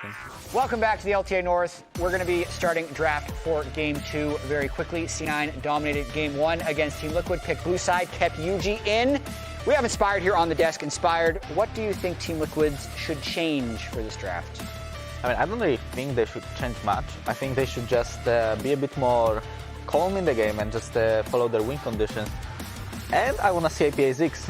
interesting. Welcome back to the LTA North. We're going to be starting draft for Game 2 very quickly. C9 dominated Game 1 against Team Liquid, picked blue side, kept Yuuji in. We have Inspired here on the desk. Inspired, what do you think Team Liquid's should change for this draft? I mean, I don't really think they should change much. I think they should just be a bit more calm in the game and just follow their win conditions. And I want to see APA Ziggs.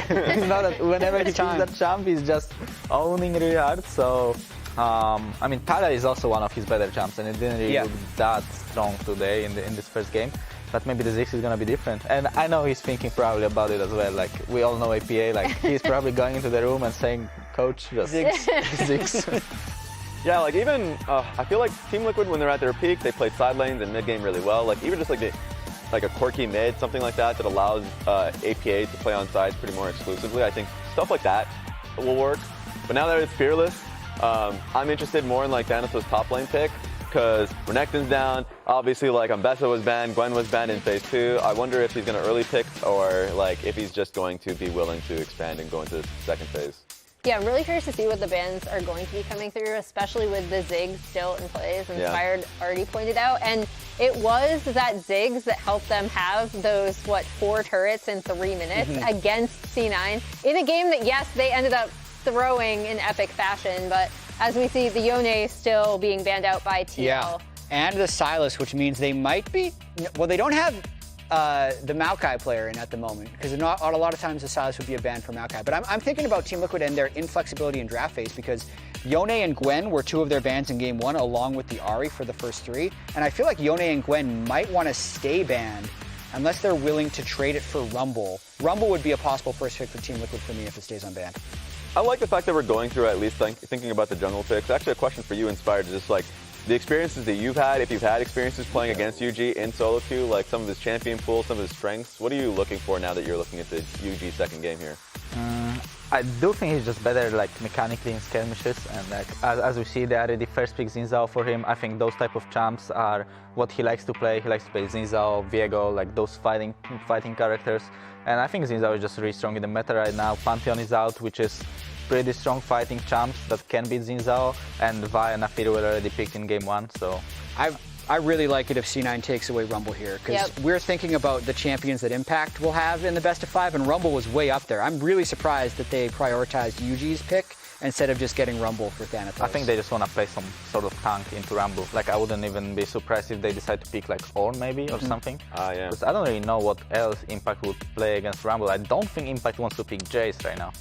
It's not that whenever he picks that jump, he's just owning really hard. So, I mean, Para is also one of his better jumps, and it didn't really look that strong today in this first game. But maybe the Ziggs is going to be different. And I know he's thinking probably about it as well. Like, we all know APA, like, he's probably going into the room and saying, Coach, just Ziggs. Yeah, like even, I feel like Team Liquid, when they're at their peak, they play side lanes and mid game really well. Like, even just like a Corki mid, something like that allows APA to play on sides pretty more exclusively. I think stuff like that will work. But now that it's Fearless, I'm interested more in like Thanatos' top lane pick, because Renekton's down. Obviously, like Ambessa was banned, Gwen was banned in phase 2. I wonder if he's going to early pick or like if he's just going to be willing to expand and go into the second phase. Yeah, I'm really curious to see what the bans are going to be coming through, especially with the Ziggs still in play, as Inspired already pointed out. And it was that Ziggs that helped them have those, 4 turrets in 3 minutes against C9 in a game that, yes, they ended up throwing in epic fashion, but as we see, the Yone still being banned out by TL. Yeah, and the Silas, which means they might be, well, they don't have the Maokai player in at the moment, because a lot of times the Silas would be a ban for Maokai. But I'm thinking about Team Liquid and their inflexibility in draft phase, because Yone and Gwen were 2 of their bans in Game 1, along with the Ahri for the first 3. And I feel like Yone and Gwen might want to stay banned unless they're willing to trade it for Rumble. Rumble would be a possible first pick for Team Liquid for me if it stays unbanned. I like the fact that we're going through at least thinking about the jungle picks. Actually, a question for you, Inspired, is just like the experiences that you've had, if you've had experiences playing against Yuuji in solo queue, like some of his champion pool, some of his strengths, what are you looking for now that you're looking at the Yuuji second game here? I do think he's just better, like, mechanically in skirmishes, and like as we see, they already first pick Xin Zhao for him. I think those type of champs are what he likes to play. He likes to play Xin Zhao, Viego, like those fighting characters. And I think Xin Zhao is just really strong in the meta right now. Pantheon is out, which is pretty strong fighting champs that can beat Xin Zhao, and Vi and Ahri were already picked in Game 1, so... I really like it if C9 takes away Rumble here, because we're thinking about the champions that Impact will have in the best of 5, and Rumble was way up there. I'm really surprised that they prioritized Yuuji's pick instead of just getting Rumble for Thanatos. I think they just want to play some sort of tank into Rumble. Like, I wouldn't even be surprised if they decide to pick like Ornn maybe or something. Yeah. Because I don't really know what else Impact would play against Rumble. I don't think Impact wants to pick Jace right now.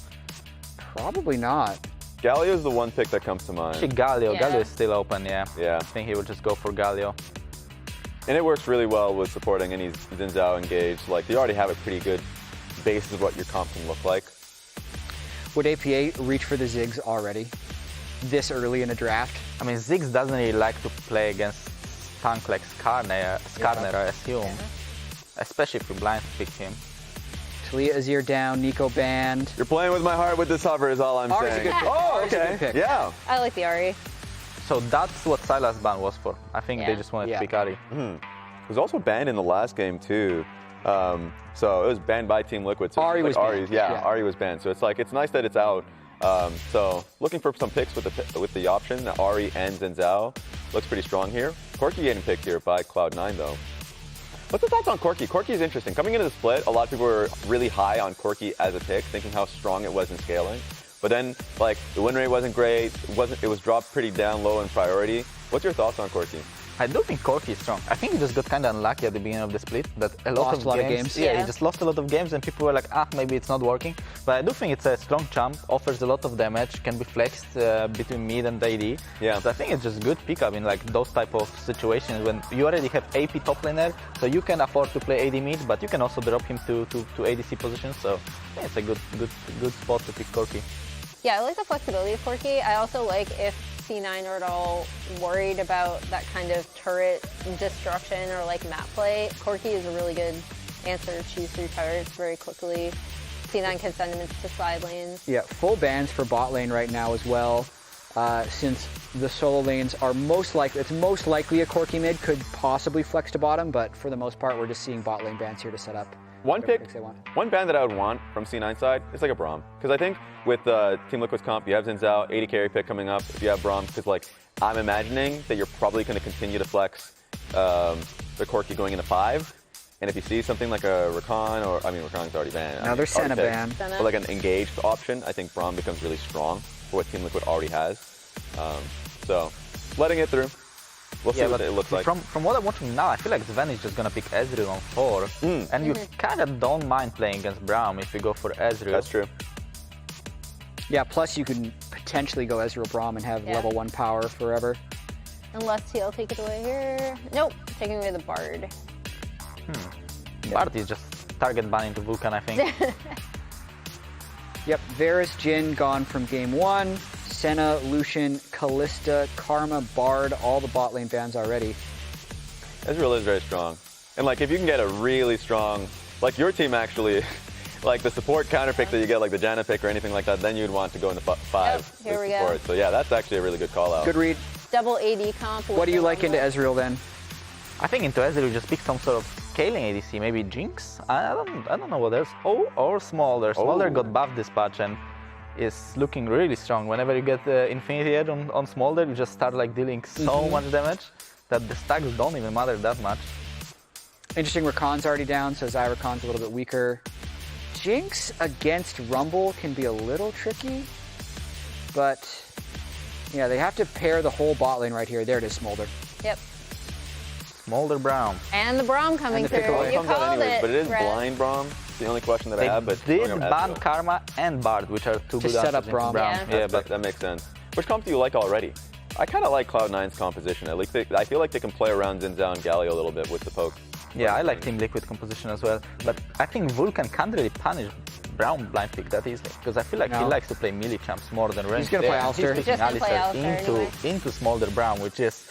Probably not. Galio is the one pick that comes to mind. Actually, Galio. Galio is still open, yeah. Yeah. I think he would just go for Galio. And it works really well with supporting any Xin Zhao engage. Like, you already have a pretty good base of what your comp can look like. Would APA reach for the Ziggs already, this early in a draft? I mean, Ziggs doesn't really like to play against tank like Skarner, I assume. Especially if you blind pick him. Talia Azir down, Nico banned. You're playing with my heart with this hover is all I'm Ahri's saying. a good pick. Oh, Ahri's a okay. good pick. Yeah. I like the Ahri. So that's what Silas ban was for. I think they just wanted to pick Ahri. It was also banned in the last game too. So it was banned by Team Liquid. So Ahri was banned. Ahri was banned. So it's like, it's nice that it's out. So looking for some picks with the option, Ahri and Xin Zhao. Looks pretty strong here. Corki getting picked here by Cloud9 though. What's the thoughts on Corki? Corki is interesting. Coming into the split, a lot of people were really high on Corki as a pick, thinking how strong it was in scaling. But then, like, the win rate wasn't great. It was dropped pretty down low in priority. What's your thoughts on Corki? I do think Corki is strong. I think he just got kind of unlucky at the beginning of the split. That a lot of games. Yeah, he just lost a lot of games, and people were like, maybe it's not working. But I do think it's a strong champ, offers a lot of damage, can be flexed between mid and AD. Yeah. So I think it's just good pickup in like those type of situations when you already have AP top laner, so you can afford to play AD mid, but you can also drop him to ADC positions. So I think it's a good spot to pick Corki. Yeah, I like the flexibility of Corki. I also like if C9 are at all worried about that kind of turret destruction or like map play, Corki is a really good answer to choose through turrets very quickly. C9 can send him into side lanes. Yeah, full bans for bot lane right now as well. Since the solo lanes are most likely a Corki mid could possibly flex to bottom, but for the most part, we're just seeing bot lane bans here to set up One whatever pick, picks they want. one ban that I would want from C9 side is like a Braum. Because I think with Team Liquid's comp, you have Zhao, 80 carry pick coming up. If you have Braum, because like I'm imagining that you're probably going to continue to flex the Corki going into 5. And if you see something like a Rakan, or I mean Rakan's already banned. Another Senna ban. But like an engaged option, I think Braum becomes really strong for what Team Liquid already has. So letting it through. We'll see what it looks like. From what I'm watching now, I feel like Zven is just gonna pick Ezreal on 4, and you kind of don't mind playing against Braum if you go for Ezreal. That's true. Yeah, plus you can potentially go Ezreal Braum and have level 1 power forever. Unless he'll take it away here. Nope, taking away the Bard. Bard is just target ban into Vulcan, I think. Yep, Varus, Jhin gone from game 1. Senna, Lucian, Kalista, Karma, Bard, all the bot lane bans already. Ezreal is very strong. And like if you can get a really strong, like your team actually, like the support counter pick that you get, like the Janna pick or anything like that, then you'd want to go into 5. Yep, here we go. So yeah, that's actually a really good call out. Good read. Double AD comp. What do you like into Ezreal then? I think into Ezreal just pick some sort of scaling ADC, maybe Jinx. I don't know what else. Oh, or Smolder. Smolder got buffed this patch and is looking really strong. Whenever you get the Infinity Edge on Smolder, you just start like dealing so much damage that the stacks don't even matter that much. Interesting, Rakan's already down, so Zyrakan's a little bit weaker. Jinx against Rumble can be a little tricky, but yeah, they have to pair the whole bot lane right here. There it is, Smolder. Yep. Smolder Braum. And the Braum coming through. You called it. But it is Red. blind Braum. It's the only question that I have. But did going over ban Ezreal. Karma and Bard, which are two To good set up answers into Braum. Yeah. But that makes sense. Which comp do you like already? I kind of like Cloud9's composition. At least I feel like they can play around Zhao and Galio a little bit with the poke. Yeah, I like Team Liquid composition as well. But I think Vulcan can't really punish Braum blind pick that easily. Because I feel like he likes to play melee champs more than range. He's going to play Alistar. He's picking Just gonna play Alistar Alistar into Smolder Braum, which is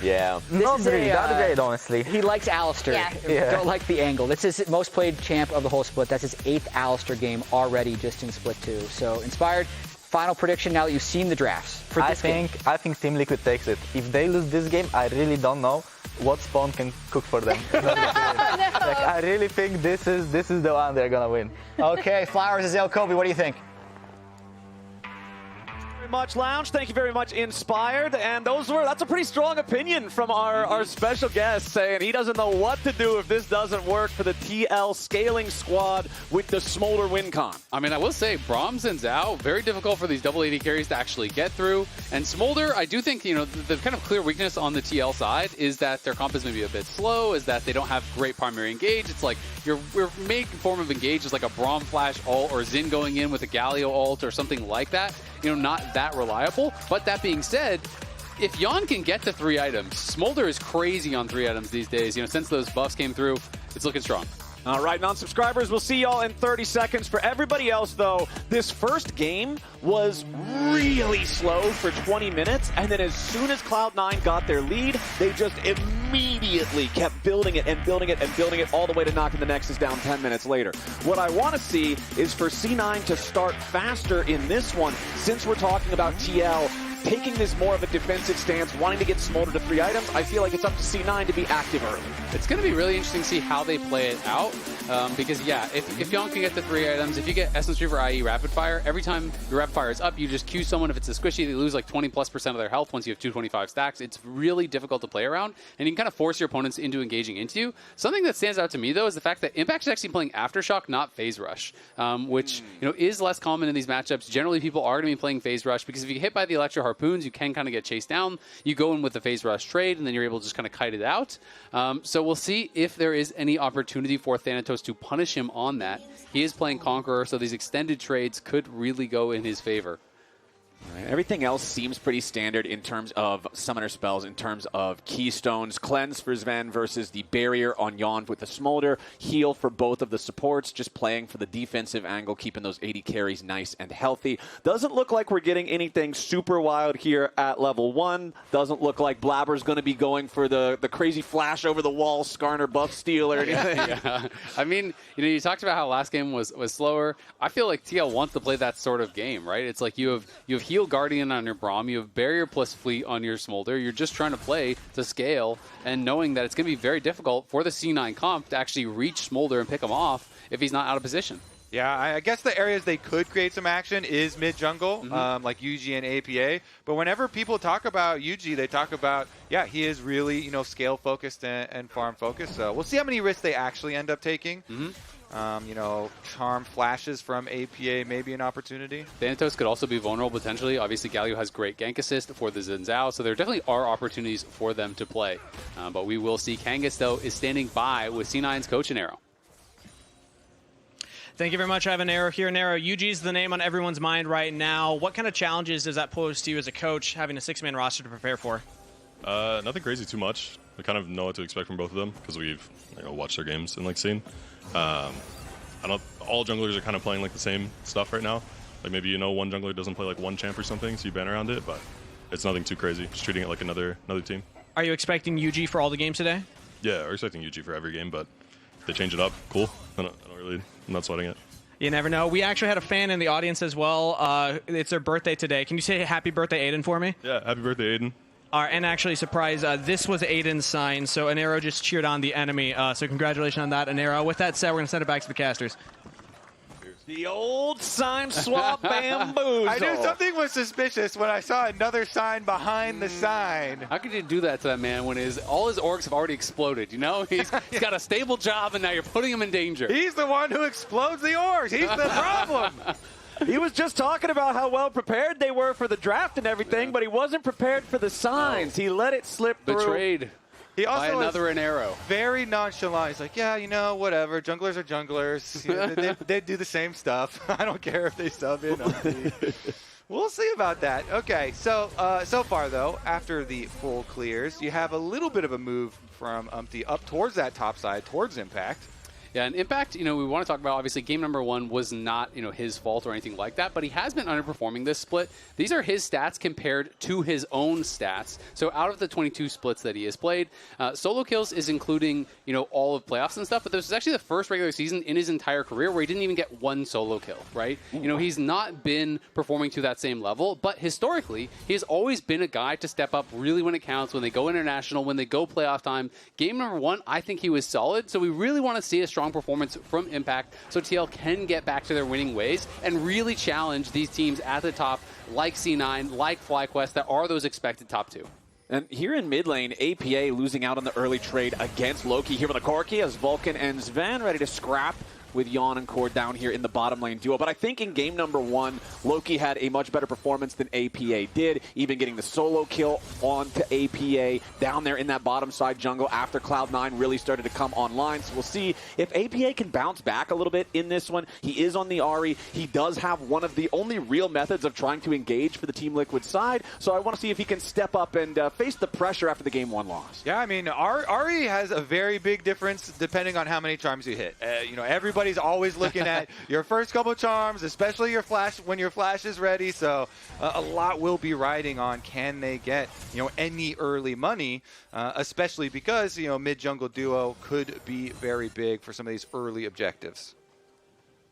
Yeah. not is a, really that great, honestly. He likes Alistar. Yeah. Don't like the angle. That's his most played champ of the whole split. That's his 8th Alistar game already just in split 2. So inspired. Final prediction now that you've seen the drafts for this game. I think Team Liquid takes it. If they lose this game, I really don't know what Spawn can cook for them. Like, I really think this is the one they're gonna win. Okay, Flowers, Azael, Kobe, what do you think? Much Lounge. Thank you very much, Inspired. And that's a pretty strong opinion from our special guest, saying he doesn't know what to do if this doesn't work for the TL scaling squad with the Smolder win con. I mean, I will say, Braum and Zhao, very difficult for these double AD carries to actually get through. And Smolder, I do think, the kind of clear weakness on the TL side is that their comp is maybe a bit slow, is that they don't have great primary engage. It's like your main form of engage is like a Braum flash ult or Xin going in with a Galio ult or something like that. Not that reliable. But that being said, if Yeon can get to 3 items, Smolder is crazy on 3 items these days. Since those buffs came through, it's looking strong. All right, non-subscribers, we'll see y'all in 30 seconds. For everybody else, though, this first game was really slow for 20 minutes, and then as soon as Cloud9 got their lead, they just immediately kept building it and building it and building it all the way to knocking the Nexus down 10 minutes later. What I want to see is for C9 to start faster in this one, since we're talking about TL taking this more of a defensive stance, wanting to get Smolder to 3 items. I feel like it's up to C9 to be active early. It's going to be really interesting to see how they play it out. Because, yeah, if Yeon can get the 3 items, if you get Essence Reaver, i.e. Rapid Fire, every time your Rapid Fire is up, you just Q someone. If it's a squishy, they lose like 20+% of their health once you have 225 stacks. It's really difficult to play around, and you can kind of force your opponents into engaging into you. Something that stands out to me, though, is the fact that Impact is actually playing Aftershock, not Phase Rush, which is less common in these matchups. Generally, people are going to be playing Phase Rush because if you get hit by the Electro Harpoons, you can kind of get chased down. You go in with the Phase Rush trade, and then you're able to just kind of kite it out. So we'll see if there is any opportunity for Thanatos to punish him on that. He is playing Conqueror, so these extended trades could really go in his favor. Right. Everything else seems pretty standard in terms of summoner spells, in terms of keystones. Cleanse for Zven versus the barrier on Yeon with the Smolder. Heal for both of the supports, just playing for the defensive angle, keeping those 80 carries nice and healthy. Doesn't look like we're getting anything super wild here at level 1. Doesn't look like Blaber's going to be going for the crazy flash over the wall, Skarner buff steal or anything. Yeah. I mean, you talked about how last game was slower. I feel like TL wants to play that sort of game, right? It's like you have heal Guardian on your Braum, you have Barrier plus Fleet on your Smolder. You're just trying to play to scale and knowing that it's going to be very difficult for the C9 comp to actually reach Smolder and pick him off if he's not out of position. Yeah, I guess the areas they could create some action is mid-jungle, like Yuuji and APA. But whenever people talk about Yuuji, they talk about, yeah, he is really, scale-focused and farm-focused. So we'll see how many risks they actually end up taking. Charm flashes from APA may be an opportunity. Thanatos could also be vulnerable potentially. Obviously, Galio has great gank assist for the Zhao, so there definitely are opportunities for them to play. But we will see. Kangas, though, is standing by with C9's coach and Arrow. Thank you very much. I have an Arrow here. Arrow, Yuuji's the name on everyone's mind right now. What kind of challenges does that pose to you as a coach, having a 6-man roster to prepare for? Nothing crazy too much. We kind of know what to expect from both of them because we've watched their games and seen. All junglers are kind of playing the same stuff right now. Maybe one jungler doesn't play one champ or something, so you ban around it, but it's nothing too crazy. Just treating it like another team. Are you expecting Yuuji for all the games today? Yeah, we're expecting Yuuji for every game, but if they change it up, cool. I'm not sweating it. You never know. We actually had a fan in the audience as well. It's their birthday today. Can you say happy birthday, Aiden, for me? Yeah, happy birthday, Aiden. And actually, surprise, this was Aiden's sign, so an Arrow just cheered on the enemy. So congratulations on that, an Arrow. With that said, we're going to send it back to the casters. The old sign swap bamboozle. I knew something was suspicious when I saw another sign behind the sign. How could you do that to that man when all his orcs have already exploded? He's got a stable job, and now you're putting him in danger. He's the one who explodes the orcs. He's the problem. He was just talking about how well prepared they were for the draft and everything, but he wasn't prepared for the signs. He let it slip through. Betrayed. He also by another an Arrow. Very nonchalant. He's like, yeah, whatever. Junglers are junglers. They do the same stuff. I don't care if they sub in. We'll see about that. Okay, so far, though, after the full clears, you have a little bit of a move from Umpty up towards that top side, towards Impact. Yeah, and Impact, we want to talk about, obviously, game number 1 was not, his fault or anything like that, but he has been underperforming this split. These are his stats compared to his own stats. So out of the 22 splits that he has played, solo kills is including, all of playoffs and stuff, but this is actually the first regular season in his entire career where he didn't even get one solo kill, right? He's not been performing to that same level, but historically, he has always been a guy to step up really when it counts, when they go international, when they go playoff time. Game number 1, I think he was solid, so we really want to see a strong performance from Impact so TL can get back to their winning ways and really challenge these teams at the top like C9, like FlyQuest, that are those expected top 2. And here in mid lane, APA losing out on the early trade against Loki here with the Corki as Vulcan and Zven ready to scrap with Yeon and Core down here in the bottom lane duo. But I think in game number 1, Loki had a much better performance than APA did, even getting the solo kill onto APA down there in that bottom side jungle after Cloud9 really started to come online. So we'll see if APA can bounce back a little bit in this one. He is on the Ahri. He does have one of the only real methods of trying to engage for the Team Liquid side. So I want to see if he can step up and face the pressure after the game 1 loss. Yeah, I mean, Ahri has a very big difference depending on how many charms you hit. Everybody's always looking at your first couple charms, especially your flash when your flash is ready. So a lot will be riding on can they get any early money, especially because mid jungle duo could be very big for some of these early objectives.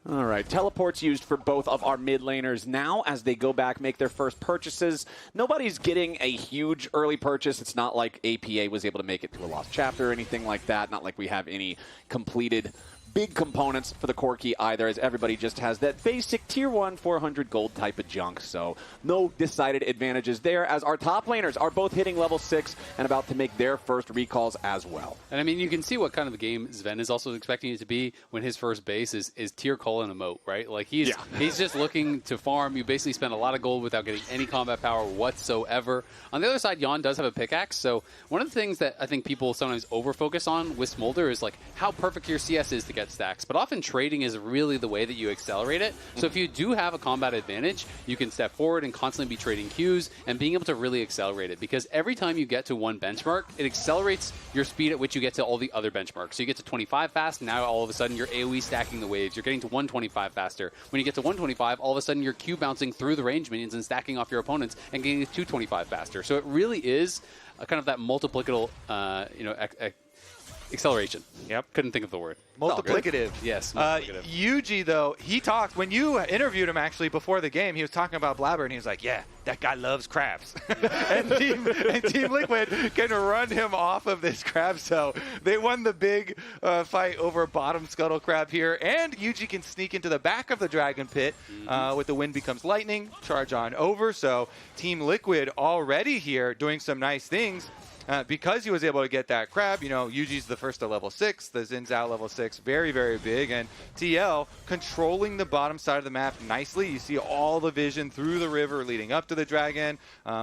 All right, teleports used for both of our mid laners now as they go back, make their first purchases. Nobody's getting a huge early purchase. It's not like APA was able to make it to a lost chapter or anything like that. Not like we have any completed big components for the Corki either, as everybody just has that basic tier 1 400 gold type of junk. So no decided advantages there, as our top laners are both hitting level 6 and about to make their first recalls as well. And I mean, you can see what kind of a game Zven is also expecting it to be when his first base is tier colon emote, right? Like he's just looking to farm. You basically spend a lot of gold without getting any combat power whatsoever. On the other side, Yeon does have a pickaxe. So one of the things that I think people sometimes over-focus on with Smolder is like how perfect your CS is to get stacks, but often trading is really the way that you accelerate it. So if you do have a combat advantage, you can step forward and constantly be trading Qs and being able to really accelerate it, because every time you get to one benchmark, it accelerates your speed at which you get to all the other benchmarks. So you get to 25 fast, now all of a sudden you're AoE stacking the waves, you're getting to 125 faster. When you get to 125, all of a sudden you're Q bouncing through the range minions and stacking off your opponents and getting to 225 faster. So it really is kind of that multiplicative acceleration. Yep. Couldn't think of the word. Multiplicative. Yes. Multiplicative. Yuuji, though, he talked, when you interviewed him actually before the game, he was talking about Blaber, and he was like, yeah, that guy loves crabs. and Team Liquid can run him off of this crab, so they won the big fight over bottom scuttle crab here, and Yuuji can sneak into the back of the dragon pit with the wind becomes lightning, charge on over, so Team Liquid already here doing some nice things. Because he was able to get that crab, you know, Yuuji's the first to level 6, the Zhao level 6, very, very big, and TL controlling the bottom side of the map nicely. You see all the vision through the river leading up to the dragon.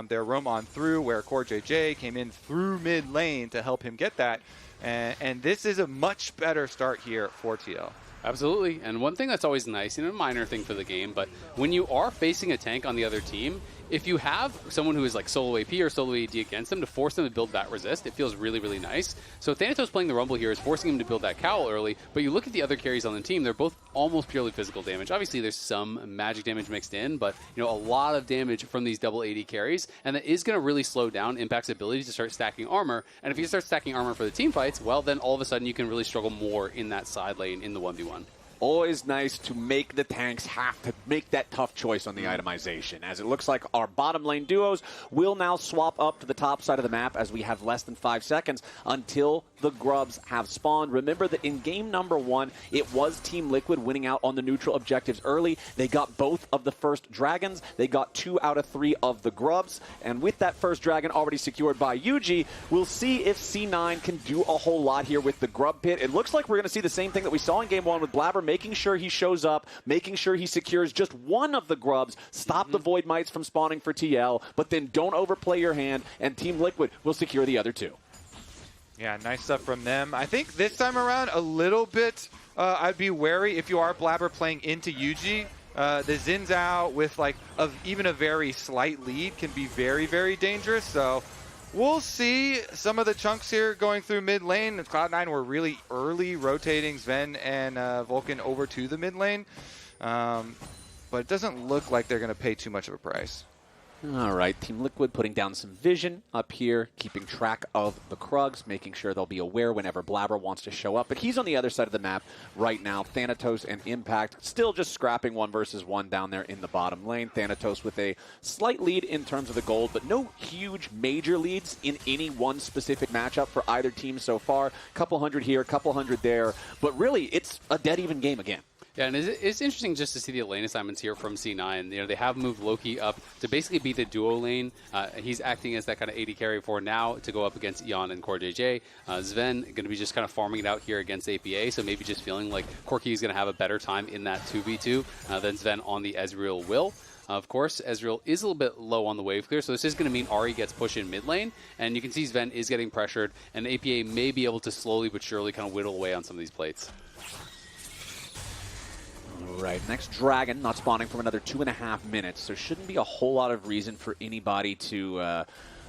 Their roam on through where CoreJJ came in through mid lane to help him get that. And this is a much better start here for TL. Absolutely. And one thing that's always nice, a minor thing for the game, but when you are facing a tank on the other team, if you have someone who is like solo AP or solo AD against them to force them to build that resist, it feels really, really nice. So Thanatos playing the Rumble here is forcing him to build that cowl early, but you look at the other carries on the team, they're both almost purely physical damage. Obviously, there's some magic damage mixed in, but a lot of damage from these double AD carries, and that is going to really slow down Impact's ability to start stacking armor. And if you start stacking armor for the team fights, well, then all of a sudden you can really struggle more in that side lane in the 1v1. Always nice to make the tanks have to make that tough choice on the itemization, as it looks like our bottom lane duos will now swap up to the top side of the map as we have less than 5 seconds until the grubs have spawned. Remember that in game number 1, it was Team Liquid winning out on the neutral objectives early. They got both of the first dragons. They got 2 out of 3 of the grubs. And with that first dragon already secured by Yuuji, we'll see if C9 can do a whole lot here with the grub pit. It looks like we're going to see the same thing that we saw in game 1 with Blaber, making sure he shows up, making sure he secures just one of the grubs, stop the Void Mites from spawning for TL, but then don't overplay your hand, and Team Liquid will secure the other 2. Yeah, nice stuff from them. I think this time around, a little bit, I'd be wary if you are Blaber playing into Yuuji. The Zhao with like even a very slight lead can be very, very dangerous, so we'll see some of the chunks here going through mid lane. Cloud9 were really early rotating Zven and Vulcan over to the mid lane. But it doesn't look like they're going to pay too much of a price. All right, Team Liquid putting down some vision up here, keeping track of the Krugs, making sure they'll be aware whenever Blaber wants to show up. But he's on the other side of the map right now. Thanatos and Impact still just scrapping 1 versus 1 down there in the bottom lane. Thanatos with a slight lead in terms of the gold, but no huge major leads in any one specific matchup for either team so far. Couple hundred here, couple hundred there. But really, it's a dead even game again. Yeah, and it's interesting just to see the lane assignments here from C9. They have moved Loki up to basically be the duo lane. He's acting as that kind of AD carry for now to go up against Yeon and CoreJJ. Zven going to be just kind of farming it out here against APA, so maybe just feeling like Corki is going to have a better time in that 2v2 than Zven on the Ezreal will. Of course, Ezreal is a little bit low on the wave clear, so this is going to mean Ahri gets pushed in mid lane, and you can see Zven is getting pressured, and APA may be able to slowly but surely kind of whittle away on some of these plates. All right, next dragon not spawning from another 2.5 minutes. There shouldn't be a whole lot of reason for anybody to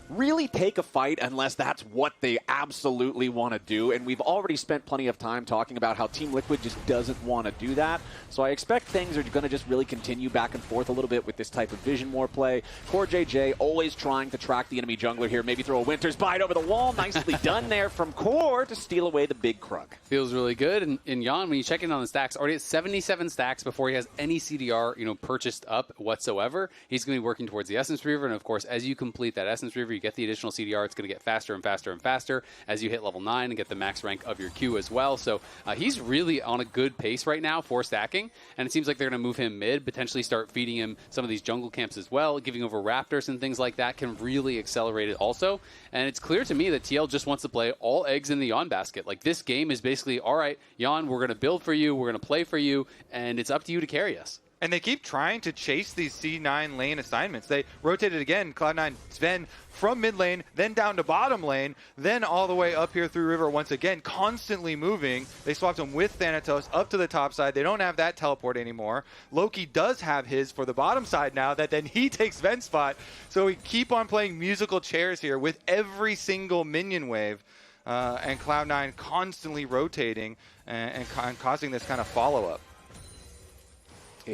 really take a fight unless that's what they absolutely want to do. And we've already spent plenty of time talking about how Team Liquid just doesn't want to do that. So I expect things are going to just really continue back and forth a little bit with this type of Vision War play. CoreJJ always trying to track the enemy jungler here. Maybe throw a Winter's Bite over the wall. Nicely done there from Core to steal away the big Krug. Feels really good. And Yeon, when you check in on the stacks, already at 77 stacks before he has any CDR, purchased up whatsoever. He's going to be working towards the Essence Reaver. And of course, as you complete that Essence Reaver, you get the additional CDR. It's going to get faster and faster and faster as you hit level 9 and get the max rank of your Q as well. So he's really on a good pace right now for stacking, and it seems like they're going to move him mid, potentially start feeding him some of these jungle camps as well, giving over Raptors and things like that can really accelerate it also. And it's clear to me that TL just wants to play all eggs in the Yeon basket. Like, this game is basically, all right, Yeon, we're going to build for you, we're going to play for you, and it's up to you to carry us. And they keep trying to chase these C9 lane assignments. They rotated again, Cloud9, Zven from mid lane, then down to bottom lane, then all the way up here through river once again, constantly moving. They swapped him with Thanatos up to the top side. They don't have that teleport anymore. Loki does have his for the bottom side now, that then he takes Zven's spot. So we keep on playing musical chairs here with every single minion wave. And Cloud9 constantly rotating and causing this kind of follow-up.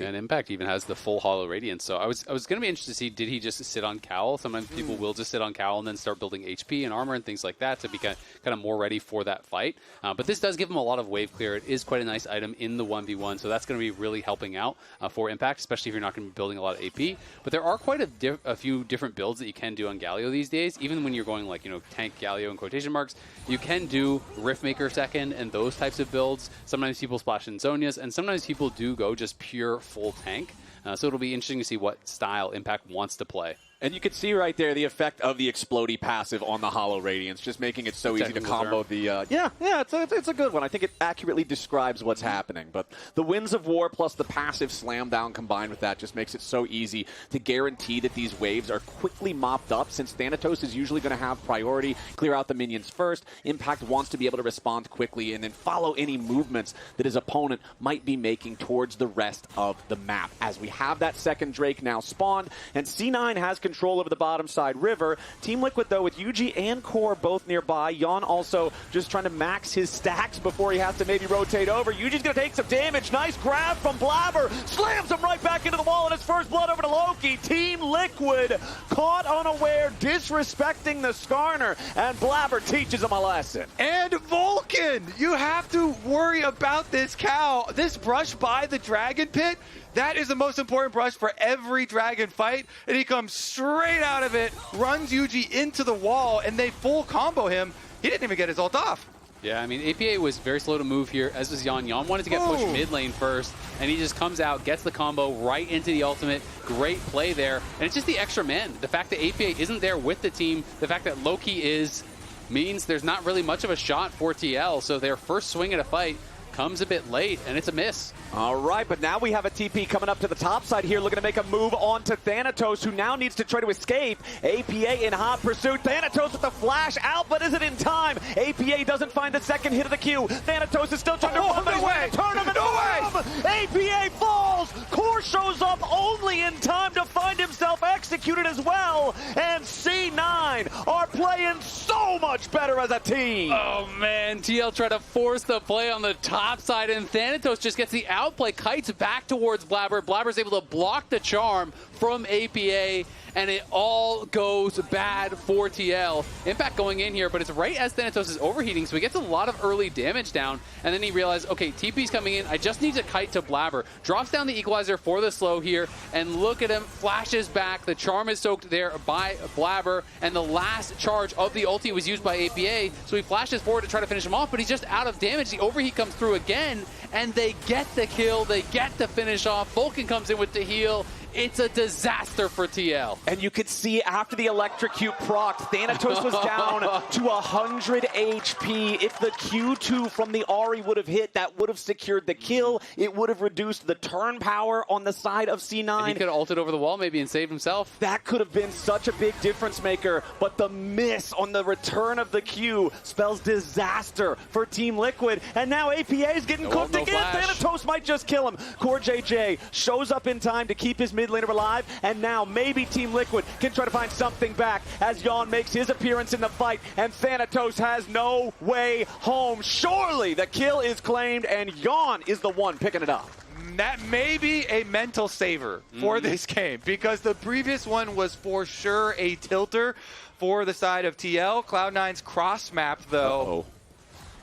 And Impact even has the full Hollow Radiance. So I was going to be interested to see, did he just sit on Cowl? Sometimes people will just sit on Cowl and then start building HP and armor and things like that to be kind of more ready for that fight. But this does give him a lot of wave clear. It is quite a nice item in the 1v1, so that's going to be really helping out for Impact, especially if you're not going to be building a lot of AP. But there are quite a few different builds that you can do on Galio these days. Even when you're going like, tank Galio in quotation marks, you can do Riftmaker second and those types of builds. Sometimes people splash in Zonias, and sometimes people do go just pure full tank. So it'll be interesting to see what style Impact wants to play. And you can see right there the effect of the Explodey passive on the Hollow Radiance, just making it so easy to combo the... it's a good one. I think it accurately describes what's happening. But the Winds of War plus the passive slam down combined with that just makes it so easy to guarantee that these waves are quickly mopped up, since Thanatos is usually going to have priority, clear out the minions first. Impact wants to be able to respond quickly and then follow any movements that his opponent might be making towards the rest of the map. As we have that second Drake now spawned, and C9 has control over the bottom side river. Team Liquid, though, with Yuuji and Core both nearby. Yeon also just trying to max his stacks before he has to maybe rotate over. Yuuji's going to take some damage. Nice grab from Blaber. Slams him right back into the wall, and his first blood over to Loki. Team Liquid caught unaware, disrespecting the Skarner, and Blaber teaches him a lesson. And Vulcan! You have to worry about this cow. This brush by the Dragon Pit, that is the most important brush for every Dragon fight, and he comes straight out of it, runs Yuuji into the wall, and they full combo him. He didn't even get his ult off. Yeah, I mean, APA was very slow to move here, as was Yeon. Yeon wanted to get pushed mid lane first, and he just comes out, gets the combo right into the ultimate. Great play there. And it's just the extra man. The fact that APA isn't there with the team, the fact that Loki is, means there's not really much of a shot for TL, so their first swing at a fight comes a bit late, and it's a miss. All right, but now we have a TP coming up to the top side here, looking to make a move on to Thanatos, who now needs to try to escape. APA in hot pursuit. Thanatos with the flash out, but is it in time? APA doesn't find the second hit of the Q. Thanatos is still trying to run, but he's going to turn him and APA falls. Core shows up only in time to find himself executed as well. And C9 are playing so much better as a team. Oh, man. TL tried to force the play on the top side, and Thanatos just gets the outplay, kites back towards Blaber. Blaber's able to block the charm from APA, and it all goes bad for TL. Impact going in here, but it's right as Thanatos is overheating, so he gets a lot of early damage down, and then he realizes, okay, TP's coming in, I just need to kite to Blaber. Drops down the equalizer for the slow here, and look at him, flashes back. The charm is soaked there by Blaber, and the last charge of the ulti was used by APA, so he flashes forward to try to finish him off, but he's just out of damage. The overheat comes through again, and they get the kill, they get the finish off. Vulcan comes in with the heal. It's a disaster for TL. And you could see after the electrocute proc, Thanatos was down to 100 HP. If the Q2 from the Ahri would have hit, that would have secured the kill. It would have reduced the turn power on the side of C9. And he could have ulted over the wall maybe and saved himself. That could have been such a big difference maker, but the miss on the return of the Q spells disaster for Team Liquid. And now APA is getting cooked again. Flash. Thanatos might just kill him. CoreJJ shows up in time to keep his mid laner alive, and now maybe Team Liquid can try to find something back as Yeon makes his appearance in the fight, and Thanatos has no way home. Surely the kill is claimed, and Yeon is the one picking it up. That may be a mental saver for this game, because the previous one was for sure a tilter for the side of TL. Cloud9's cross map, though.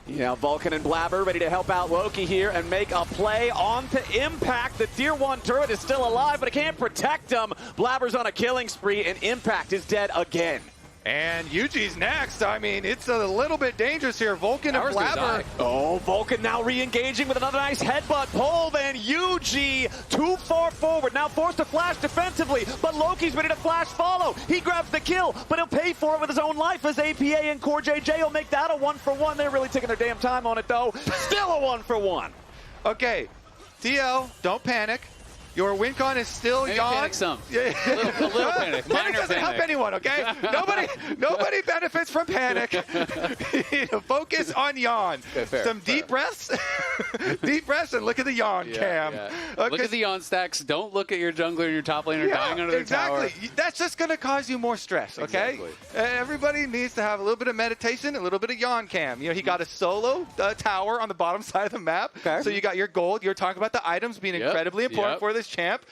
Yeah, Vulcan and Blaber ready to help out Loki here and make a play onto Impact. The Tier 1 turret is still alive, but it can't protect him. Blaber's on a killing spree, and Impact is dead again. And Yuuji's next. I mean, it's a little bit dangerous here. Vulcan and Blaber. Oh, Vulcan now re-engaging with another nice headbutt pull. Then Yuuji too far forward. Now forced to flash defensively, but Loki's ready to flash follow. He grabs the kill, but he'll pay for it with his own life as APA and CoreJJ will make that a 1-for-1. They're really taking their damn time on it, though. Still a 1-for-1. Okay, TL, don't panic. Your win con is still Maybe Yeon. Panic some. A little panic. Minor doesn't help anyone, okay? nobody benefits from panic. Focus on Yeon. Okay, fair. Deep breaths. Deep breaths and look at the Yeon cam. Yeah. Okay. Look at the Yeon stacks. Don't look at your jungler and your top laner dying under the tower. Exactly. That's just going to cause you more stress, okay? Exactly. Everybody needs to have a little bit of meditation, a little bit of Yeon cam. You know, he got a solo tower on the bottom side of the map. Okay. So you got your gold. You're talking about the items being incredibly important for this this champ,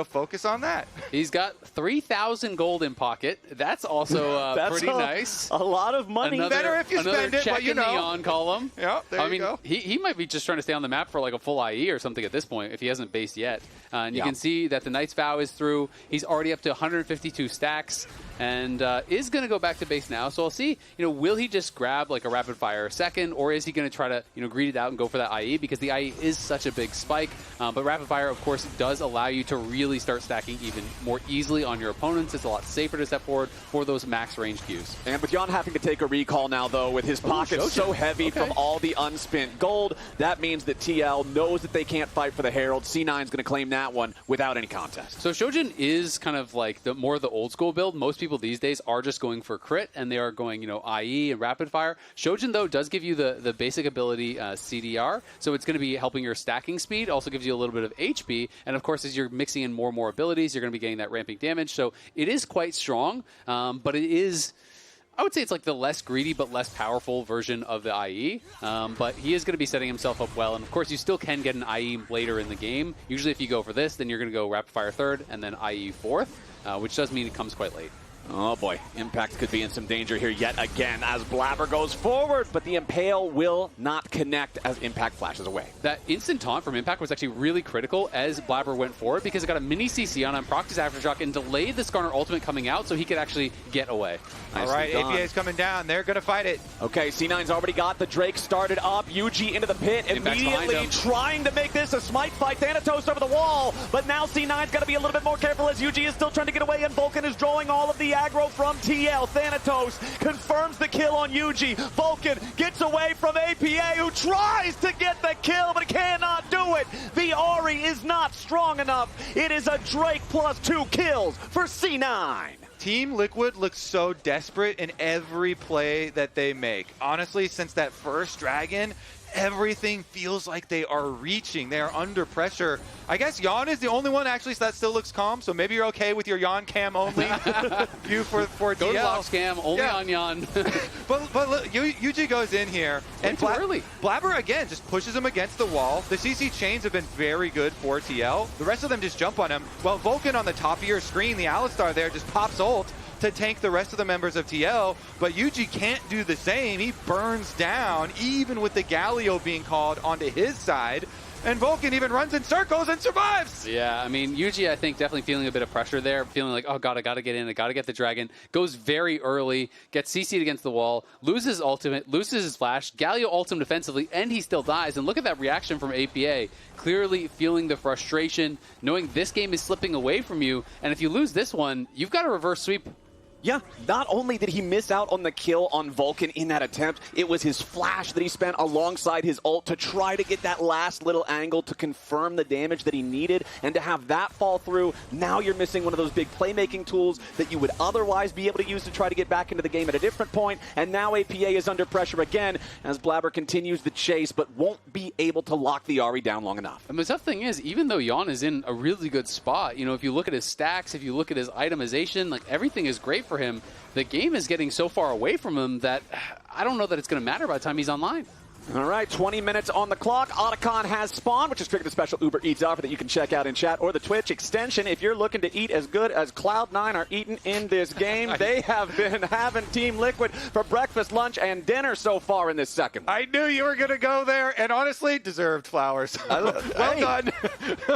focus on that. He's got 3,000 gold in pocket. That's also pretty nice. A lot of money. Better if you spend it, check but you in the know. Yeon column. Yeah, there you go. He might be just trying to stay on the map for like a full IE or something at this point if he hasn't based yet. And you can see that the Knight's Vow is through. He's already up to 152 stacks and is going to go back to base now. So I'll see, will he just grab like a rapid fire second, or is he going to try to, greed it out and go for that IE, because the IE is such a big spike. But rapid fire, of course, does allow you to really start stacking even more easily on your opponents. It's a lot safer to step forward for those max range Qs. And with Yeon having to take a recall now, though, with his pockets so heavy from all the unspent gold, that means that TL knows that they can't fight for the Herald. C9's going to claim that one without any contest. So Shojin is kind of like more of the old school build. Most people these days are just going for crit, and they are going, IE and rapid fire. Shojin, though, does give you the basic ability CDR, so it's going to be helping your stacking speed. Also gives you a little bit of HP, and of course, as you're mixing in more and more abilities, you're going to be getting that ramping damage. So it is quite strong, but it is, I would say it's like the less greedy but less powerful version of the IE. But he is going to be setting himself up well. And of course, you still can get an IE later in the game. Usually if you go for this, then you're going to go rapid fire third and then IE fourth, which does mean it comes quite late. Oh boy, Impact could be in some danger here yet again as Blaber goes forward, but the Impale will not connect as Impact flashes away. That instant taunt from Impact was actually really critical as Blaber went forward, because it got a mini CC on him, procced his Aftershock, and delayed the Skarner ultimate coming out so he could actually get away. All right, APA's coming down. They're going to fight it. Okay, C9's already got the Drake started up. Yuuji into the pit, immediately trying to make this a smite fight. Thanatos over the wall, but now C9's got to be a little bit more careful as Yuuji is still trying to get away, and Vulcan is drawing all of the aggro from TL. Thanatos confirms the kill on Yuuji. Vulcan gets away from APA, who tries to get the kill, but cannot do it. The Ahri is not strong enough. It is a Drake plus 2 kills for C9. Team Liquid looks so desperate in every play that they make. Honestly, since that first Dragon, everything feels like they are reaching. They are under pressure. I guess Yeon is the only one actually that still looks calm, so maybe you're okay with your Yeon cam only view for Go DL. to Lox cam, only on Yeon. but look, Yuuji goes in here, and Blaber again just pushes him against the wall. The CC chains have been very good for TL. The rest of them just jump on him. Well, Vulcan on the top of your screen, the Alistar there, just pops ult to tank the rest of the members of TL, but Yuuji can't do the same. He burns down, even with the Galio being called onto his side, and Vulcan even runs in circles and survives! Yeah, I mean, Yuuji, I think, definitely feeling a bit of pressure there, feeling like, oh god, I gotta get in, I gotta get the dragon, goes very early, gets CC'd against the wall, loses ultimate, loses his flash, Galio ults him defensively, and he still dies, and look at that reaction from APA, clearly feeling the frustration, knowing this game is slipping away from you, and if you lose this one, you've got a reverse sweep. Yeah, not only did he miss out on the kill on Vulcan in that attempt, it was his flash that he spent alongside his ult to try to get that last little angle to confirm the damage that he needed, and to have that fall through, now you're missing one of those big playmaking tools that you would otherwise be able to use to try to get back into the game at a different point, and now APA is under pressure again as Blaber continues the chase, but won't be able to lock the Ahri down long enough. And the tough thing is, even though Yeon is in a really good spot, if you look at his stacks, if you look at his itemization, like everything is great for him, the game is getting so far away from him that I don't know that it's going to matter by the time he's online. All right, 20 minutes on the clock. Otacon has spawned, which has triggered a special Uber Eats offer that you can check out in chat, or the Twitch extension if you're looking to eat as good as Cloud9 are eating in this game. They have been having Team Liquid for breakfast, lunch, and dinner so far in this second. I knew you were going to go there, and honestly, deserved flowers. Well done.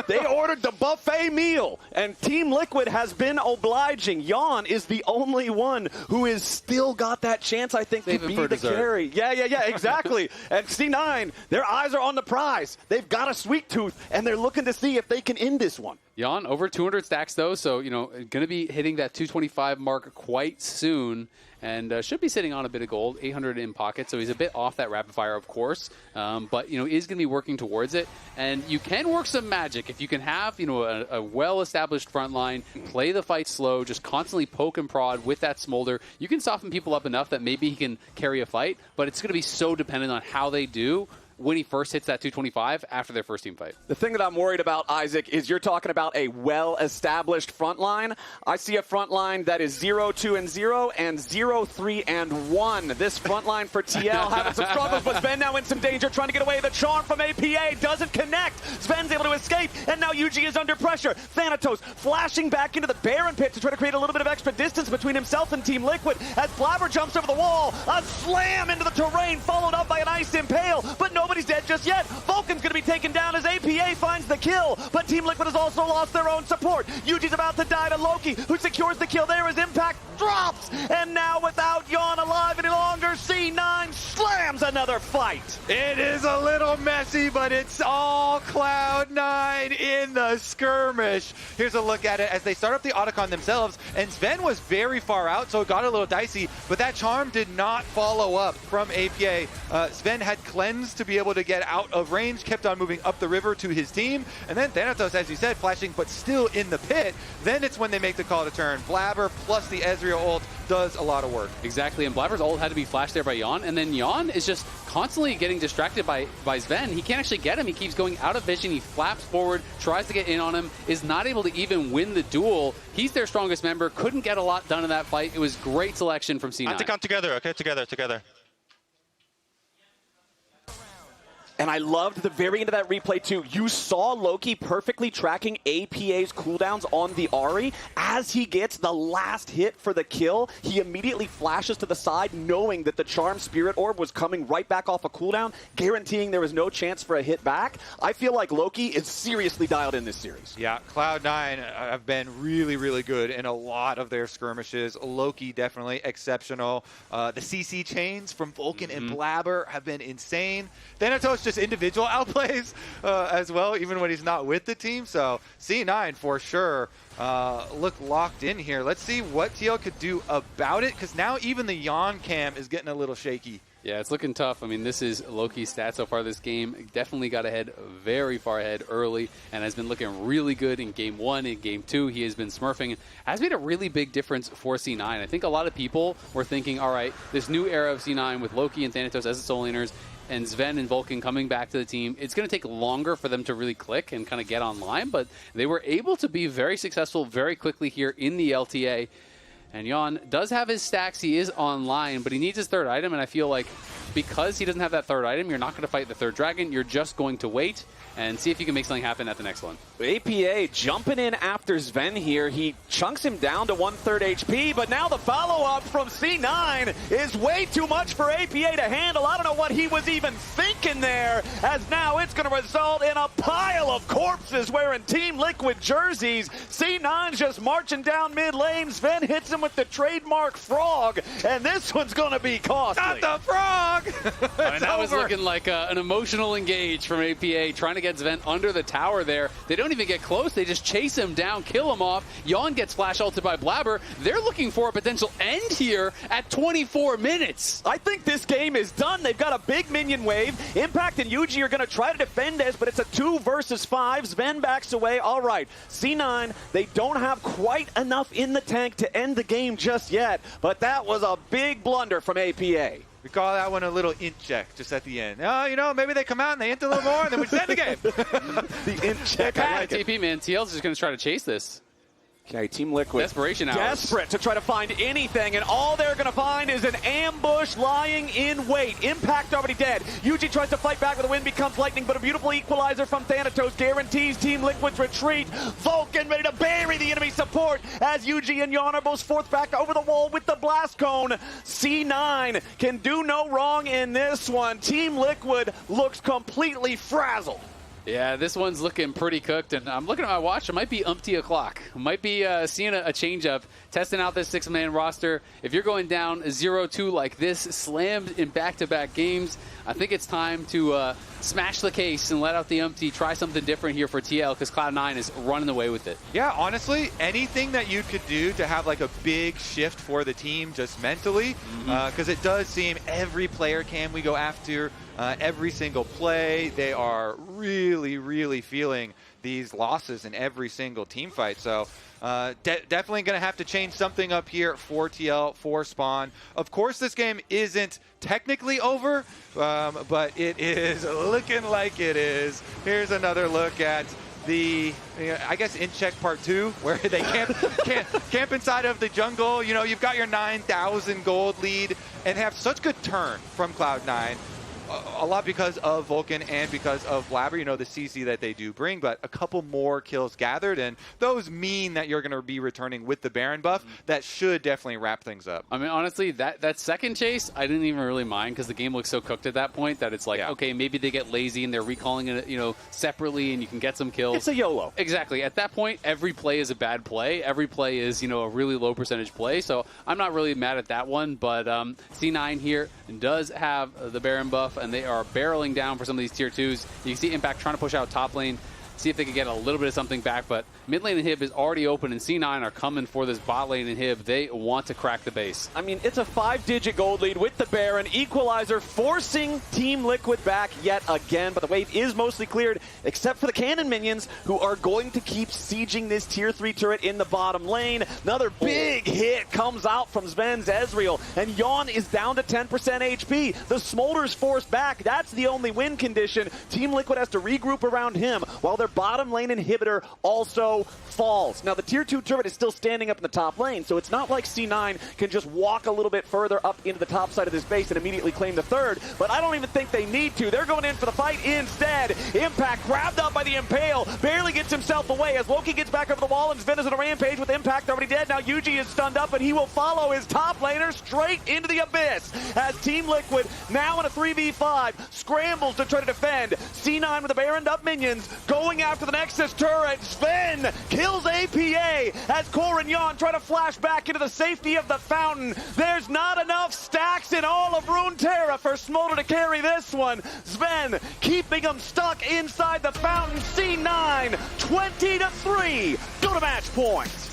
They ordered the buffet meal, and Team Liquid has been obliging. Yeon is the only one who has still got that chance, I think, to be the carry. Yeah, exactly. And C9, their eyes are on the prize. They've got a sweet tooth, and they're looking to see if they can end this one. Yeon, over 200 stacks, though, so, going to be hitting that 225 mark quite soon, and should be sitting on a bit of gold, 800 in pocket, so he's a bit off that rapid fire, of course, but, is going to be working towards it, and you can work some magic. If you can have, a well-established front line, play the fight slow, just constantly poke and prod with that Smolder, you can soften people up enough that maybe he can carry a fight, but it's going to be so dependent on how they do when he first hits that 225 after their first team fight. The thing that I'm worried about, Isaac, is you're talking about a well-established front line. I see a front line that is 0-2-0 and 0-3-1. This front line for TL having some struggles, but Zven now in some danger, trying to get away. The charm from APA doesn't connect. Sven's able to escape, and now Yuuji is under pressure. Thanatos flashing back into the Baron pit to try to create a little bit of extra distance between himself and Team Liquid as Blaber jumps over the wall. A slam into the terrain, followed up by an Ice Impale, but nobody's dead just yet. Vulcan's going to be taken down as APA finds the kill, but Team Liquid has also lost their own support. Yuuji's about to die to Loki, who secures the kill there as Impact drops, and now without Yeon alive any longer, C9 slams another fight. It is a little messy, but it's all Cloud9 in the skirmish. Here's a look at it as they start up the Otacon themselves, and Zven was very far out, so it got a little dicey, but that charm did not follow up from APA. Zven had cleansed to be able to get out of range, kept on moving up the river to his team, and then Thanatos, as you said, flashing but still in the pit. Then it's when they make the call to turn. Blaber plus the Ezreal ult does a lot of work. Exactly, and Blaber's ult had to be flashed there by Yeon, and then Yeon is just constantly getting distracted by Zven. He can't actually get him. He keeps going out of vision. He flaps forward, tries to get in on him, is not able to even win the duel. He's their strongest member, couldn't get a lot done in that fight. It was great selection from C9. Anti-count together, okay? Together. And I loved the very end of that replay too. You saw Loki perfectly tracking APA's cooldowns on the Ahri. As he gets the last hit for the kill, he immediately flashes to the side, knowing that the Charm Spirit Orb was coming right back off a cooldown, guaranteeing there was no chance for a hit back. I feel like Loki is seriously dialed in this series. Yeah, Cloud9 have been really, really good in a lot of their skirmishes. Loki definitely exceptional. The CC chains from Vulcan and Blaber have been insane. Thanatos just individual outplays as well, even when he's not with the team. So C9 for sure look locked in here. Let's see what TL could do about it, because now even the Yeon cam is getting a little shaky. Yeah, it's looking tough. I mean, this is Loki's stats so far this game. Definitely got ahead, very far ahead early, and has been looking really good in Game 1. In Game 2, he has been smurfing. Has made a really big difference for C9. I think a lot of people were thinking, all right, this new era of C9 with Loki and Thanatos as the Soul Laners, and Zven and Vulcan coming back to the team, it's going to take longer for them to really click and kind of get online, but they were able to be very successful very quickly here in the LTA. And Yeon does have his stacks. He is online, but he needs his third item, and I feel like because he doesn't have that third item, you're not going to fight the third dragon. You're just going to wait and see if you can make something happen at the next one. APA jumping in after Zven here. He chunks him down to 1/3 HP, but now the follow-up from C9 is way too much for APA to handle. I don't know what he was even thinking there, as now it's going to result in a pile of corpses wearing Team Liquid jerseys. C9's just marching down mid lane. Zven hits him with the trademark frog, and this one's going to be costly. Not the frog! That was looking like an emotional engage from APA, trying to get Zven under the tower there. They don't even get close. They just chase him down, kill him off. Yeon gets flash ulted by Blaber. They're looking for a potential end here at 24 minutes. I think this game is done. They've got a big minion wave. Impact and Yuuji are going to try to defend this, but it's a 2 versus 5. Zven backs away. All right, C9, they don't have quite enough in the tank to end the game just yet, but that was a big blunder from APA. We call that one a little int check just at the end. Oh, you know, maybe they come out and they int a little more, and then we just end the game. The int check. I like TP, man. TL's just going to try to chase this. Okay, Team Liquid. Desperation hours. Desperate to try to find anything, and all they're going to find is an ambush lying in wait. Impact already dead. Yuuji tries to fight back, but the wind becomes lightning, but a beautiful equalizer from Thanatos guarantees Team Liquid's retreat. Vulcan ready to bury the enemy support as Yuuji and Yeon are both forth back over the wall with the blast cone. C9 can do no wrong in this one. Team Liquid looks completely frazzled. Yeah, this one's looking pretty cooked, and I'm looking at my watch. It might be umpty o'clock. Might be seeing a change-up, testing out this 6-man roster. If you're going down 0-2 like this, slammed in back-to-back games, I think it's time to smash the case and let out the umpty, try something different here for TL, because Cloud9 is running away with it. Yeah, honestly, anything that you could do to have like a big shift for the team just mentally, because it does seem every player cam we go after, every single play, they are really, really feeling these losses in every single team fight. So Definitely going to have to change something up here for TL, for Spawn. Of course, this game isn't technically over, but it is looking like it is. Here's another look at the, I guess, in check part 2, where they camp inside of the jungle. You know, you've got your 9,000 gold lead and have such good turn from Cloud9. A lot because of Vulcan and because of Blaber, you know, the CC that they do bring, but a couple more kills gathered, and those mean that you're going to be returning with the Baron buff. That should definitely wrap things up. I mean, honestly, that second chase, I didn't even really mind because the game looks so cooked at that point that it's like, okay, maybe they get lazy and they're recalling it, you know, separately, and you can get some kills. It's a YOLO. Exactly. At that point, every play is a bad play. Every play is, you know, a really low percentage play. So I'm not really mad at that one, but C9 here does have the Baron buff, and they are barreling down for some of these tier 2s. You can see Impact trying to push out top lane, see if they can get a little bit of something back, but mid lane inhib is already open, and C9 are coming for this bot lane inhib. They want to crack the base. I mean, it's a 5-digit gold lead with the Baron. Equalizer forcing Team Liquid back yet again, but the wave is mostly cleared, except for the cannon minions, who are going to keep sieging this tier 3 turret in the bottom lane. Another big hit comes out from Zven's Ezreal, and Yeon is down to 10% HP. The Smolder's forced back. That's the only win condition. Team Liquid has to regroup around him, while their bottom lane inhibitor also falls. Now, the tier 2 turret is still standing up in the top lane, so it's not like C9 can just walk a little bit further up into the top side of this base and immediately claim the third, but I don't even think they need to. They're going in for the fight instead. Impact grabbed up by the Impale, barely gets himself away as Loki gets back over the wall, and Zven is on a rampage with Impact already dead. Now Yuuji is stunned up, and he will follow his top laner straight into the abyss as Team Liquid, now in a 3v5, scrambles to try to defend. C9 with the Baroned up minions, going after the Nexus turret. Zven kills APA as Core and Yeon try to flash back into the safety of the fountain. There's not enough stacks in all of Runeterra for Smolder to carry this one. Zven keeping them stuck inside the fountain. C9, 20-3. Go to match point.